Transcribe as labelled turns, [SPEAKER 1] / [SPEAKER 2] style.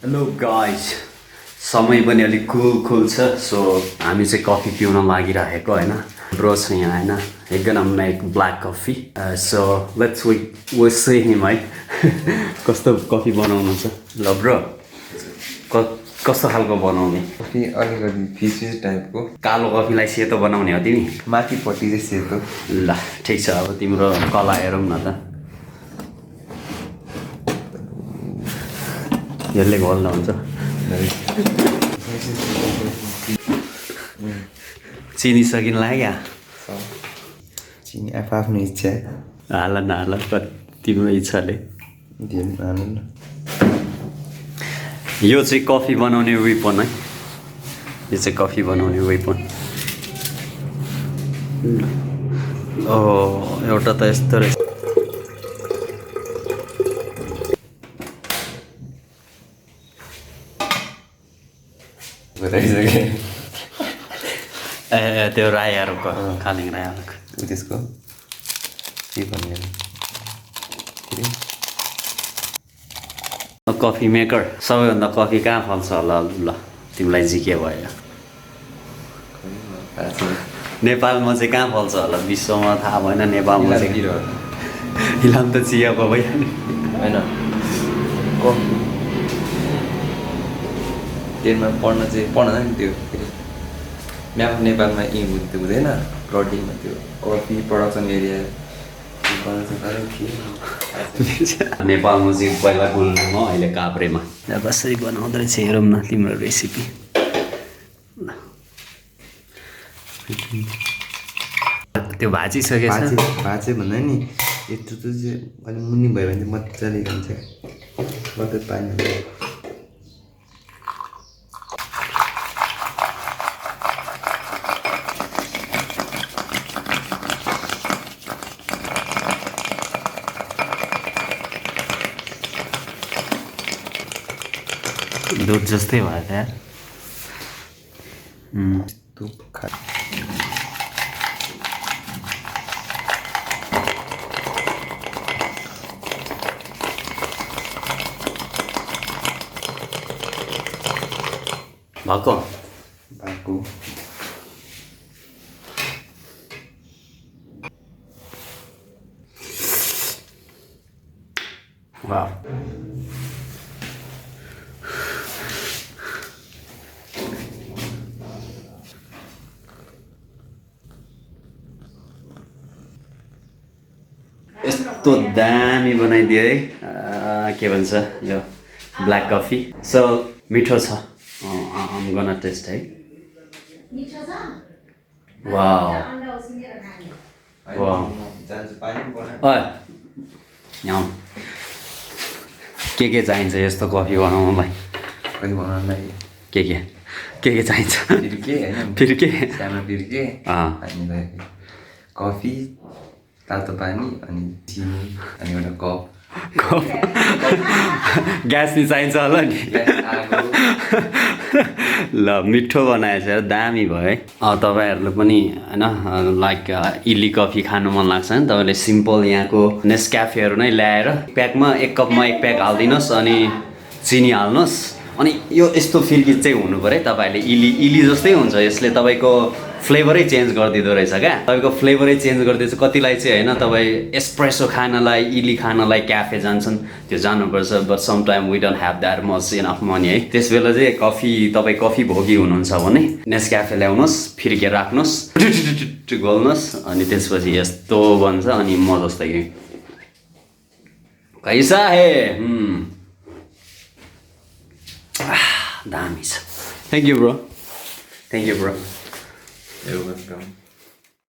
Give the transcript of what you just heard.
[SPEAKER 1] Hello guys समय पनि अलिक कुल छ सो हामी चाहिँ कफी पिउन लागिरहेको होइन ब्रो छ यहाँ होइन एकदम make black coffee so let's we say him है कस्तो कफी बनाउनुहुन्छ ल ब्रो कस्तो खालको बनाउने
[SPEAKER 2] कफी अलिकति फिसी टाइपको
[SPEAKER 1] कालो कफीलाई सेतो बनाउने हो तिमी
[SPEAKER 2] माथिपट्टि चाहिँ सेतो
[SPEAKER 1] ल ठिक छ अब तिम्रो कला हेरौँ न त यसले घोल्न हुन्छ चिनी सकिन लाग्यो
[SPEAKER 2] चिनी आफ्नो इच्छा
[SPEAKER 1] हाल न तिम्रो इच्छाले
[SPEAKER 2] हाल्नु न
[SPEAKER 1] यो चाहिँ कफी बनाउने वेपन है यो चाहिँ कफी बनाउने वेपन ओ एउटा त यस्तो रहेछ ए त्यो राईहरूको कालिङ राईहरूको
[SPEAKER 2] त्यसको के भन्ने
[SPEAKER 1] कफी मेकर सबैभन्दा कफी कहाँ फल्छ होला ल तिमीलाई चाहिँ के भयो नेपालमा चाहिँ कहाँ फल्छ होला विश्वमा थाहा भएन नेपालमा चाहिँ इलाम त चियाको भइहाल्यो
[SPEAKER 2] होइन टेनमा पढ्न नि त्यो म्याप नेपालमा हुँदैन प्लटिङमा त्यो कफी प्रडक्सन एरिया
[SPEAKER 1] नेपालमा चाहिँ पहिला गुल्मीमा अहिले काभ्रेमा कसरी बनाउँदो रहेछ हेरौँ न तिम्रो रेसिपी त्यो भाजिसकेछ
[SPEAKER 2] भाँचे भन्दा नि यत्रो चाहिँ अलिक मुनि भयो भने चाहिँ मजाले हुन्छ बटर पानी
[SPEAKER 1] दुध जस्तै भयो त यार
[SPEAKER 2] भएको
[SPEAKER 1] वाह यस्तो दामी बनाइदियो है के भन्छ यो ब्ल्याक कफी सो मिठो छ I'm gonna taste है वाउ वाउ यहाँ के चाहिन्छ यस्तो कफी बनाउनलाई
[SPEAKER 2] कफी बनाउनलाई
[SPEAKER 1] के चाहिन्छ
[SPEAKER 2] फेरि के सानो फिर्के हामीलाई कफी तातो पानी अनि चिनी अनि एउटा कप
[SPEAKER 1] ग्यास नि चाहिन्छ होला नि ल मिठो बनाएछ दामी भयो है तपाईँहरूलाई पनि होइन लाइक इली कफी खानु मन लाग्छ नि तपाईँले सिम्पल यहाँको नेस्क्याफेहरू नै ल्याएर प्याकमा एक कपमा एक प्याक हालिदिनुहोस् अनि चिनी हाल्नुहोस् अनि यो यस्तो फिर्की चाहिँ हुनु पऱ्यो है तपाईँहरूले इली जस्तै हुन्छ यसले तपाईँको फ्लेभरै चेन्ज गरिदिँदो रहेछ क्या तपाईँको फ्लेभरै चेन्ज गरिदिन्छ कतिलाई चाहिँ होइन तपाईँ एस्प्रेसो खानलाई इली खानलाई क्याफे जान्छन् त्यो जानुपर्छ but some time we don't have that much enough money है त्यस बेला चाहिँ तपाईँ कफी भोगी हुनुहुन्छ भने नेस्क्याफे ल्याउनुहोस् फिर्के राख्नुहोस् घोल्नुहोस् अनि त्यसपछि यस्तो बन्छ अनि म जस्तै कैसा हे दामी छ thank you bro
[SPEAKER 2] You're welcome.